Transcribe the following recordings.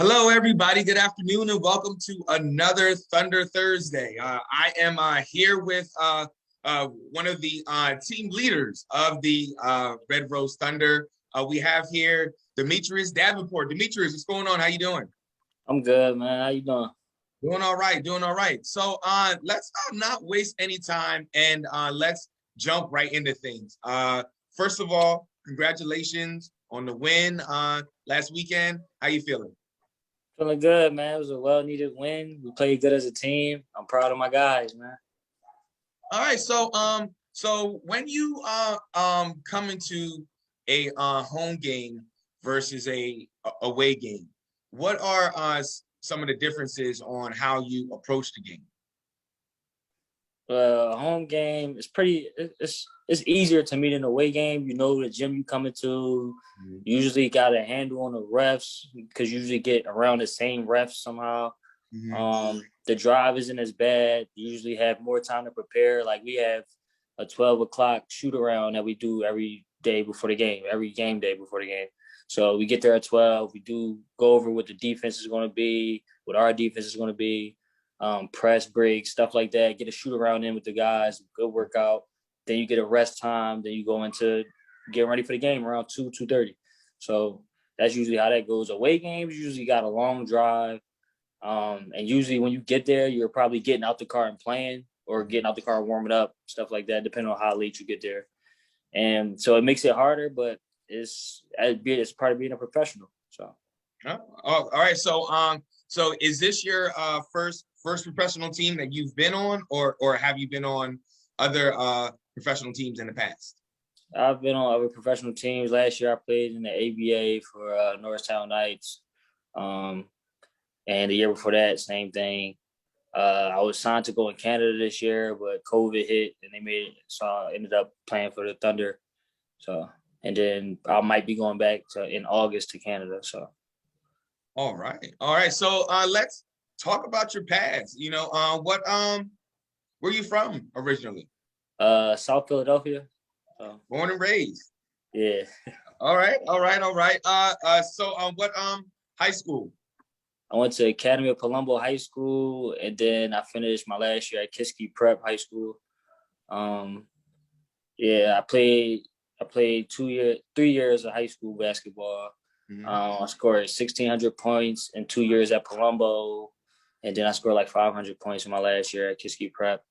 Hello, everybody. Good afternoon, and welcome to another Thunder Thursday. I am here with one of the team leaders of the Red Rose Thunder. We have here Demetrius Davenport. Demetrius, what's going on? How you doing? I'm good, man. How you doing? Doing all right. Doing all right. So let's not waste any time and let's jump right into things. First of all, congratulations on the win last weekend. How you feeling? Feeling good, man. It was a well-needed win. We played good as a team. I'm proud of my guys, man. All right, so when you come into a home game versus a away game, what are some of the differences on how you approach the game? Home game is it's easier to meet an away game. You know the gym you coming to. You usually got a handle on the refs because you usually get around the same refs somehow. The drive isn't as bad. You usually have more time to prepare. Like we have a 12 o'clock shoot around that we do every day before the game, every game day before the game. So we get there at 12. We do go over what the defense is going to be, what our defense is going to be, press breaks, stuff like that. Get a shoot around in with the guys, good workout. Then you get a rest time. Then you go into getting ready for the game around 2:30. So that's usually how that goes. Away games usually got a long drive. And usually when you get there, you're probably getting out the car and playing or getting out the car and warming up, stuff like that, depending on how late you get there. And so it makes it harder, but it's part of being a professional. So. Oh, all right. So is this your first professional team that you've been on, or have you been on other professional teams in the past? I've been on other professional teams. Last year I played in the ABA for Norristown Knights. And the year before that, same thing. I was signed to go in Canada this year, but COVID hit and they made it. So I ended up playing for the Thunder. So, and then I might be going back in August to Canada. So. All right. All right. So let's talk about your past. Where you from originally? South Philadelphia. So. Born and raised. Yeah. All right. All right. All right. So what high school? I went to Academy of Palumbo High School, and then I finished my last year at Kiski Prep High School. Yeah, I played 3 years of high school basketball. I scored 1,600 points in 2 years at Palumbo, and then I scored like 500 points in my last year at Kiski Prep.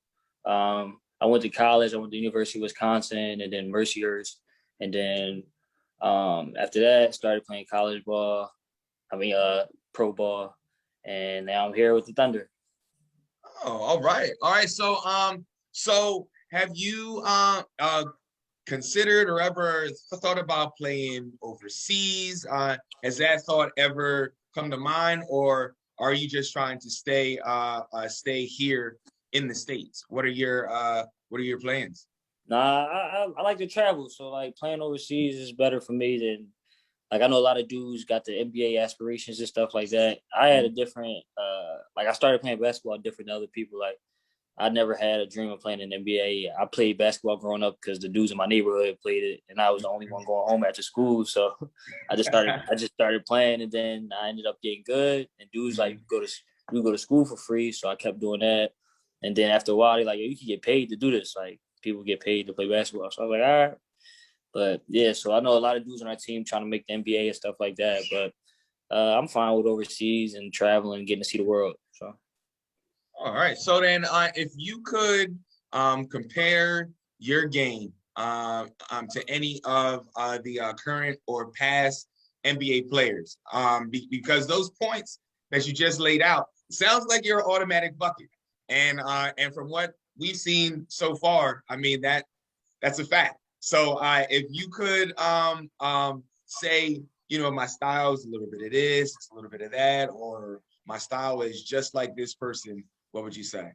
I went to college. I went to University of Wisconsin, and then Mercyhurst, and then after that, started playing college ball. Pro ball, and now I'm here with the Thunder. Oh, all right, all right. So have you considered or ever thought about playing overseas? Has that thought ever come to mind, or are you just trying to stay here in the States? What are your plans? Nah, I like to travel, so like playing overseas is better for me than. Like I know a lot of dudes got the NBA aspirations and stuff like that. I had a different, I started playing basketball different than other people. Like I never had a dream of playing in the NBA. I played basketball growing up because the dudes in my neighborhood played it, and I was the only one going home after school. So I just started playing, and then I ended up getting good. And dudes like we go to school for free, so I kept doing that. And then after a while, they're like, "Yo, you can get paid to do this." Like people get paid to play basketball, so I was like, "All right." But yeah, so I know a lot of dudes on our team trying to make the NBA and stuff like that. But I'm fine with overseas and traveling and getting to see the world. So. All right. So then, if you could compare your game to any of the current or past NBA players, because those points that you just laid out sounds like you're an automatic bucket, and from what we've seen so far, I mean that's a fact. So if you could say, my style is a little bit of this, it's a little bit of that, or my style is just like this person, what would you say?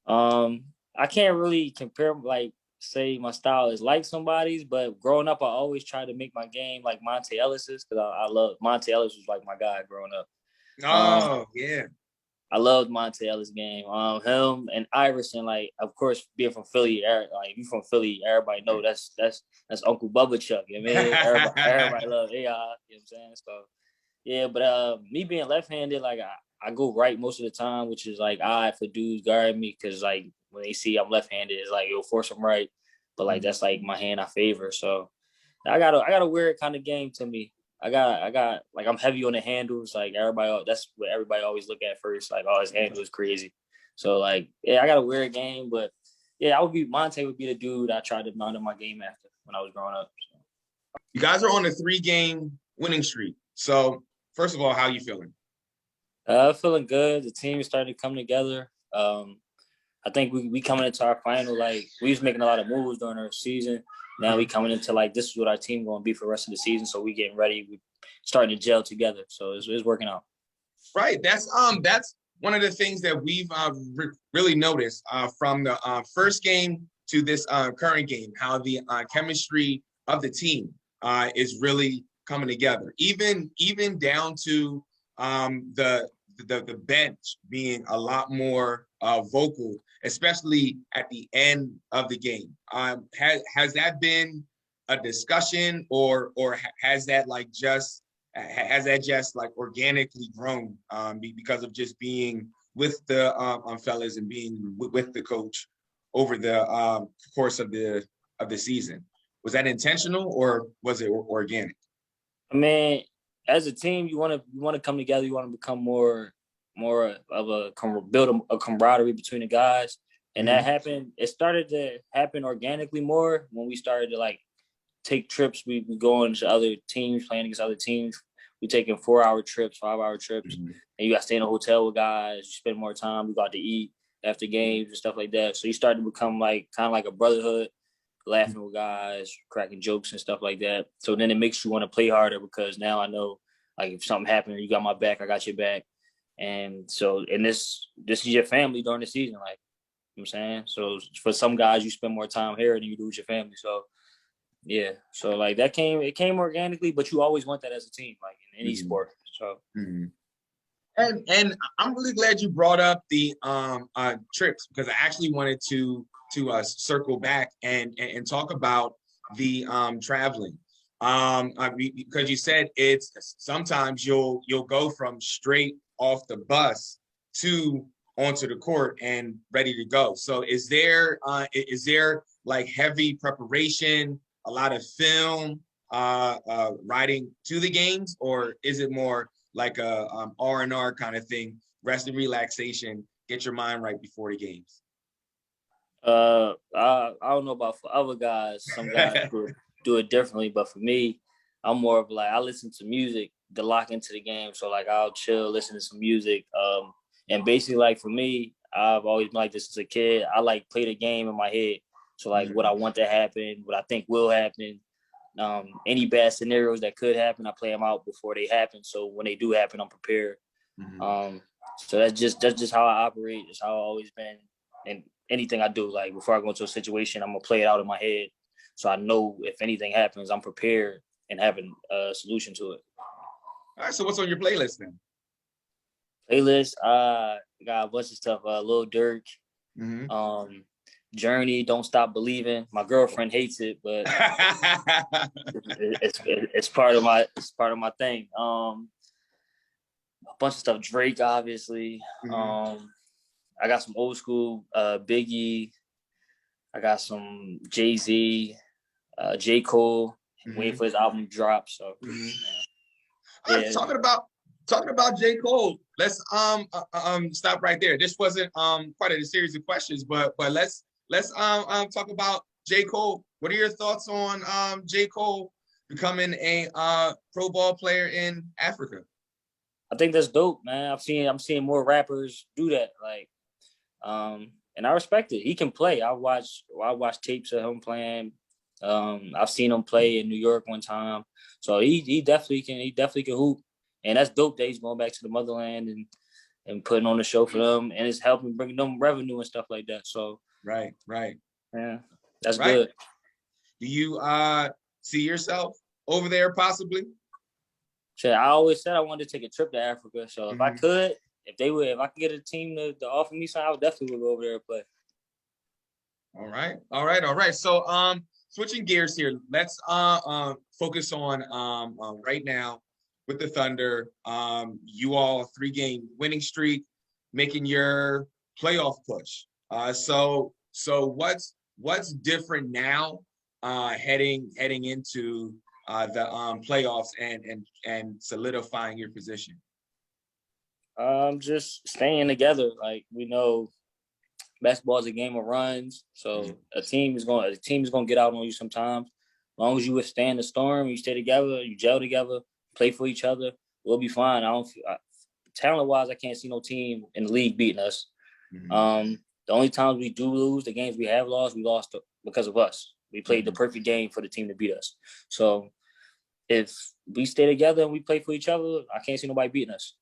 I can't really compare, like, say my style is like somebody's, but growing up, I always try to make my game like Monte Ellis's because I love Monte Ellis was like my guy growing up. Oh, yeah. I loved Monte Ellis' game. Him and Iverson, like, of course, being from Philly, like, you from Philly, everybody know that's Uncle Bubba Chuck. You know what I mean? Everybody love AI. You know what I'm saying? So Yeah, but me being left-handed, like I go right most of the time, which is like odd for dudes guarding me because like when they see I'm left-handed, it's like you'll force them right. But like that's like my hand I favor. So I got a weird kind of game to me. I got like I'm heavy on the handles. Like everybody, that's what everybody always look at first. Like, oh, his handle is crazy. So like, yeah, I got a weird game, but yeah, Monte would be the dude I tried to mount in my game after when I was growing up. So. You guys are on a 3-game winning streak. So first of all, how are you feeling? Feeling good. The team is starting to come together. I think we coming into our final, like we was making a lot of moves during our season. Now we coming into like this is what our team going to be for the rest of the season. So we getting ready. We starting to gel together. So it's working out. Right. That's one of the things that we've really noticed from the first game to this current game, how the chemistry of the team is really coming together. Even down to the bench being a lot more vocal, especially at the end of the game. Has that been a discussion, or has that just like organically grown because of just being with the fellas and being with the coach over the course of the season? Was that intentional or was it organic? I mean, as a team, you want to come together. You want to become more of build a camaraderie between the guys, and that happened. It started to happen organically more when we started to like take trips. We go into other teams, playing against other teams. We taking 4-hour trips, 5-hour trips, and you got to stay in a hotel with guys. You spend more time. We got to eat after games and stuff like that. So you start to become like kind of like a brotherhood, laughing with guys, cracking jokes and stuff like that. So then it makes you want to play harder because now I know like if something happened, you got my back, I got your back. And so and this is your family during the season, like you know what I'm saying? So for some guys you spend more time here than you do with your family. So yeah. So like it came organically, but you always want that as a team, like in any sport. So And I'm really glad you brought up the trips because I actually wanted to circle back and talk about the traveling. Because you said it's sometimes you'll go from straight off the bus to onto the court and ready to go. So is there like heavy preparation, a lot of film, riding to the games, or is it more like a R&R kind of thing, rest and relaxation, get your mind right before the games? I don't know about for other guys. Some guys do it differently, but for me, I'm more of like I listen to music to lock into the game. So like I'll chill, listen to some music. And basically like for me, I've always been like this as a kid. I like play the game in my head. So like what I want to happen, what I think will happen, any bad scenarios that could happen, I play them out before they happen. So when they do happen, I'm prepared. So that's just how I operate. It's how I've always been. And anything I do, like before I go into a situation, I'm gonna play it out in my head, so I know if anything happens, I'm prepared and having a solution to it. All right, so what's on your playlist then? Playlist, got a bunch of stuff. Lil Durk, Journey, Don't Stop Believing. My girlfriend hates it, but it's part of my thing. A bunch of stuff. Drake, obviously. I got some old school Biggie. I got some Jay-Z, J. Cole, waiting for his album to drop. So yeah. Talking about J. Cole, let's stop right there. This wasn't part of the series of questions, but let's talk about J. Cole. What are your thoughts on J. Cole becoming a pro ball player in Africa? I think that's dope, man. I'm seeing more rappers do that. Like and I respect it. He can play. I watch tapes of him playing. I've seen him play in New York one time. So he definitely can hoop. And that's dope that he's going back to the motherland and putting on the show for them, and it's helping bring them revenue and stuff like that. So right. Yeah. That's good. Do you see yourself over there possibly? Sure, I always said I wanted to take a trip to Africa. So if I could, if I could get a team to offer me something, I would definitely go over there and play. All right. So switching gears here, let's focus on right now with the Thunder. You all 3-game winning streak, making your playoff push. So what's different now, heading into the playoffs and solidifying your position? Just staying together. Like, we know basketball is a game of runs, so a team is gonna get out on you sometimes. As long as you withstand the storm, you stay together, you gel together, play for each other, we'll be fine. Talent wise, I can't see no team in the league beating us. The only times we do lose, the games we have lost, we lost because of us. We played the perfect game for the team to beat us. So if we stay together and we play for each other, I can't see nobody beating us.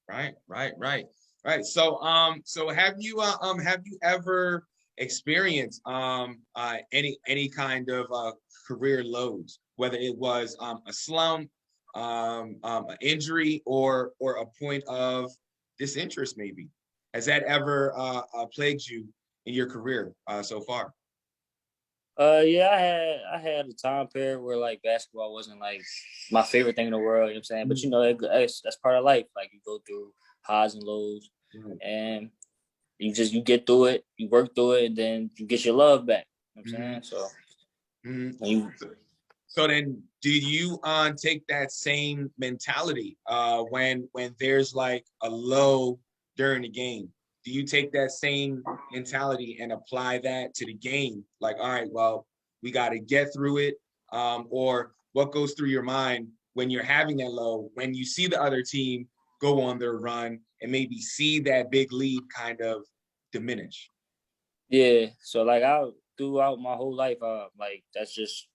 Right. So have you ever experienced any kind of career lows, whether it was a slump, an injury, or a point of disinterest maybe? Has that ever plagued you in your career so far? Yeah, I had a time period where like basketball wasn't like my favorite thing in the world. You know what I'm saying? But you know, that's part of life. Like, you go through highs and lows, and you get through it, you work through it, and then you get your love back. You know what I'm saying? So then, do you take that same mentality when there's like a low during the game? Do you take that same mentality and apply that to the game? Like, all right, well, we got to get through it. Or what goes through your mind when you're having that low, when you see the other team go on their run and maybe see that big lead kind of diminish? Yeah. So like, throughout my whole life, like, that's just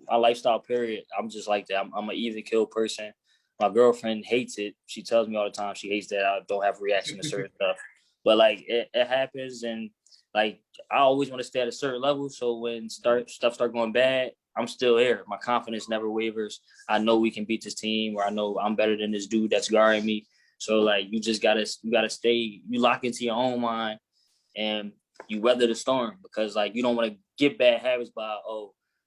my lifestyle, period. I'm just like that. I'm an even kill person. My girlfriend hates it. She tells me all the time she hates that I don't have a reaction to certain stuff. But like, it happens, and like, I always want to stay at a certain level. So when stuff start going bad, I'm still here. My confidence never wavers. I know we can beat this team, or I know I'm better than this dude that's guarding me. So like, you gotta stay. You lock into your own mind, and you weather the storm, because like, you don't want to get bad habits by,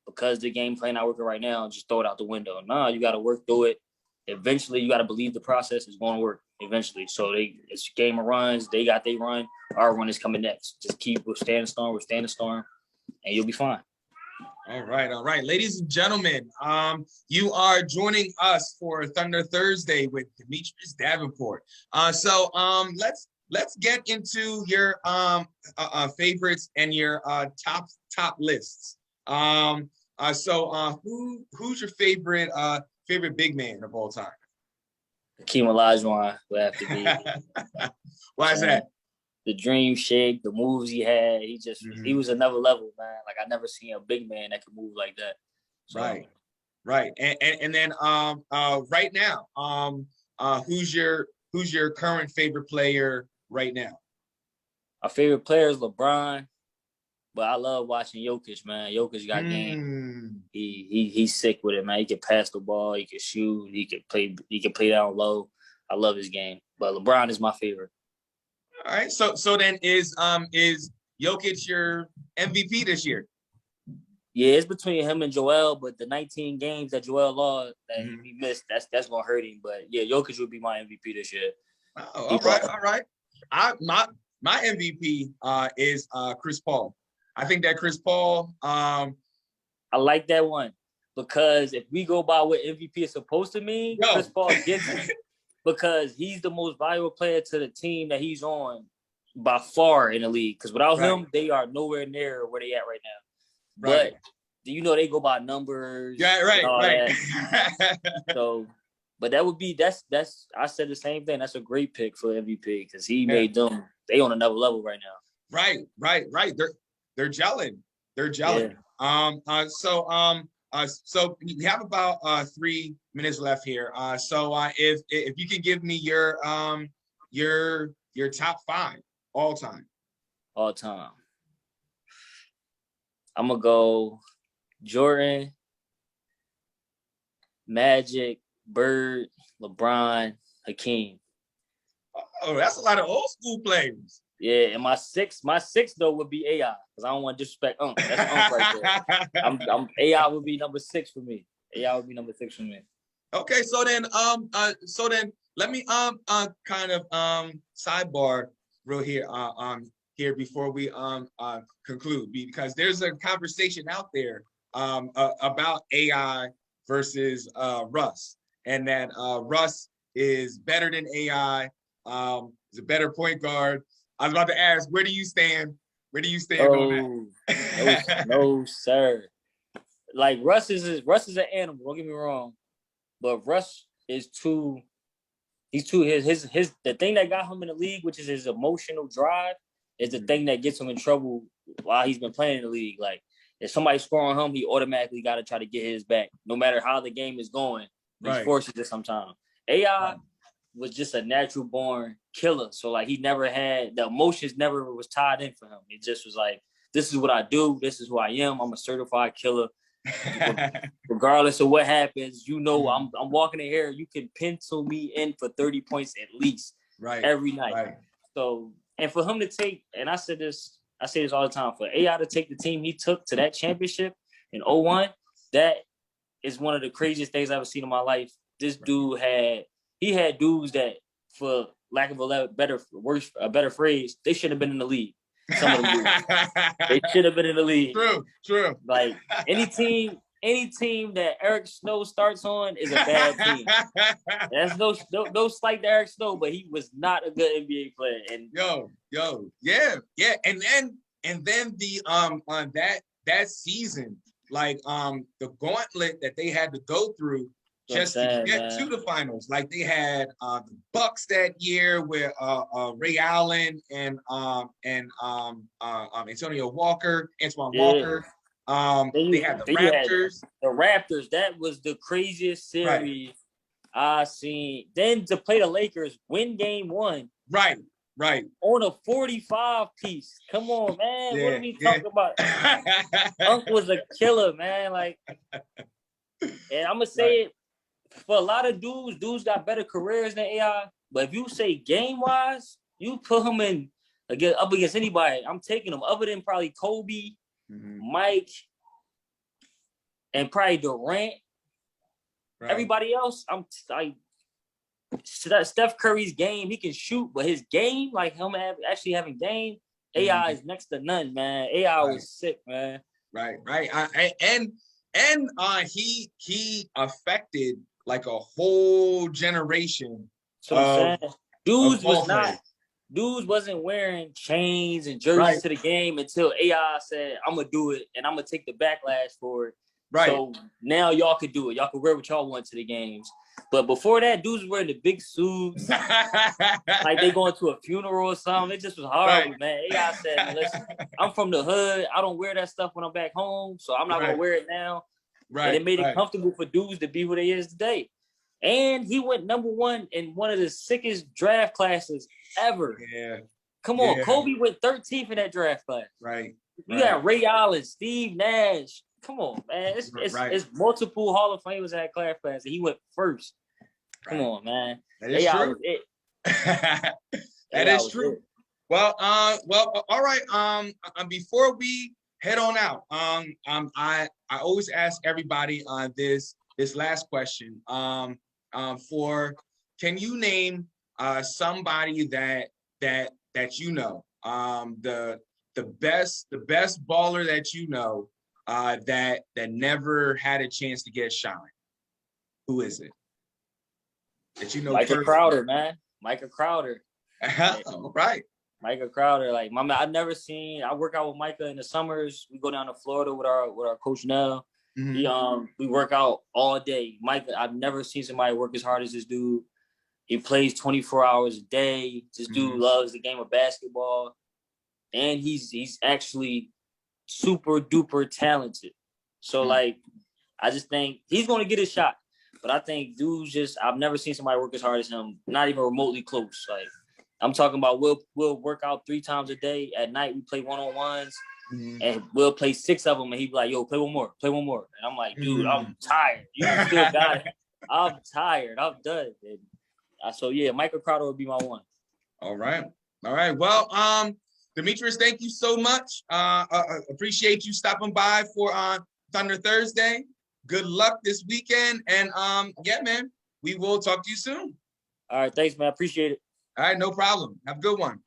because the game plan not working right now, just throw it out the window. No, you got to work through it. Eventually, you got to believe the process is going to work eventually. So it's a game of runs. They got their run. Our run is coming next. Just keep withstand the storm, and you'll be fine. All right. Ladies and gentlemen, you are joining us for Thunder Thursday with Demetrius Davenport. So let's get into your favorites and your top lists. So who's your favorite big man of all time? Hakeem Olajuwon would have to be. Why is that? The dream shake, the moves he had, he was another level, man. Like, I never seen a big man that could move like that. So. Right. And then right now, who's your current favorite player right now? Our favorite player is LeBron, but I love watching Jokic, man. Jokic got game. He's sick with it, man. He can pass the ball, he can shoot, he can play down low. I love his game. But LeBron is my favorite. All right. So then is Jokic your MVP this year? Yeah, it's between him and Joel, but the 19 games that Joel lost that he missed, that's gonna hurt him. But yeah, Jokic would be my MVP this year. Oh, all right. My MVP is Chris Paul. I think that Chris Paul. I like that one, because if we go by what MVP is supposed to mean, Chris Paul gets it, because he's the most valuable player to the team that he's on by far in the league. Because without him, they are nowhere near where they at right now. Right. But they go by numbers. Yeah, right. So, but that's I said the same thing. That's a great pick for MVP, because he made them. They on another level right now. Right. They're gelling. Yeah. So we have about 3 minutes left here. So if you can give me your top 5 all time. I'm gonna go Jordan, Magic, Bird, LeBron, Hakeem. Oh, that's a lot of old school players. Yeah, and my six though would be AI, because I don't want to disrespect Unc. That's Unc right there. AI would be number 6 for me. AI would be number 6 for me. Okay, so then let me kind of sidebar real here before we conclude, because there's a conversation out there about AI versus Russ, and that Russ is better than AI, is a better point guard. I was about to ask, where do you stand? Where do you stand on that? No, sir. Like Russ is an animal. Don't get me wrong, but Russ is too. He's too his the thing that got him in the league, which is his emotional drive, is the thing that gets him in trouble while he's been playing in the league. Like if somebody's scoring him, he automatically got to try to get his back, no matter how the game is going. He's forces it sometimes. AI was just a natural born killer, so like he never had the emotions, never was tied in for him. It just was like, this is what I do, this is who I am. I'm a certified killer. Regardless of what happens, you know, I'm walking in here. You can pencil me in for 30 points at least, every night. Right. So, and for him to take, and I say this all the time, for AI to take the team he took to that championship in 01, that is one of the craziest things I've ever seen in my life. This dude had dudes that, for lack of a better phrase, they should have been in the league. Some of them they should have been in the league. True. Like any team that Eric Snow starts on is a bad team. That's no slight to Eric Snow, but he was not a good NBA player. And yeah. And then the on that season, like the gauntlet that they had to go through just to get to the finals. Like they had the Bucks that year with Ray Allen and Antonio Walker, Antoine Walker. They had the Raptors. The Raptors, that was the craziest series I seen. Then to play the Lakers, win game 1. Right. On a 45 piece. Come on, man. What are we talking about? Unc was a killer, man. Like, and I'm gonna say it. For a lot of dudes got better careers than AI. But if you say game-wise, you put him in up against anybody. I'm taking him other than probably Kobe, Mike, and probably Durant. Right. Everybody else, Steph Curry's game, he can shoot, but his game, like him actually having game, AI is next to none, man. AI was sick, man. Right. He affected like a whole generation. So dudes wasn't wearing chains and jerseys to the game until AI said, I'm gonna do it and I'm gonna take the backlash for it. Right. So now y'all could do it. Y'all could wear what y'all want to the games. But before that, dudes were wearing the big suits, like they going to a funeral or something. It just was horrible, man. AI said, listen, I'm from the hood. I don't wear that stuff when I'm back home, so I'm not gonna wear it now. Right. And it made it comfortable for dudes to be who they is today. And he went number 1 in one of the sickest draft classes ever. Yeah. Come on, Kobe went 13th in that draft class. Right. You got Ray Allen, Steve Nash. Come on, man. It's multiple Hall of Famers in that class, and he went first. Come on, man. That is true. That is true. Well, all right. Before we head on out, I always ask everybody on this last question. Can you name somebody that you know, the best baller that you know, that never had a chance to get shine? Who is it? That you know? Michael Crowder, man. Michael Crowder. Right. Michael Crowder, like my man, I work out with Micah in the summers. We go down to Florida with our coach Nell. We work out all day. Micah, I've never seen somebody work as hard as this dude. He plays 24 hours a day. This dude loves the game of basketball. And he's actually super duper talented. So like, I just think he's gonna get his shot. But I think dudes I've never seen somebody work as hard as him, not even remotely close. Like I'm talking about we'll work out 3 times a day. At night we play one-on-ones and we'll play 6 of them and he'd be like, yo, play one more. And I'm like, dude, I'm tired. You still got it. I'm tired. I'm done. And so yeah, Michael Crowder would be my one. All right. Well, Demetrius, thank you so much. Appreciate you stopping by for Thunder Thursday. Good luck this weekend. And yeah, man, we will talk to you soon. All right, thanks, man. I appreciate it. All right, no problem. Have a good one.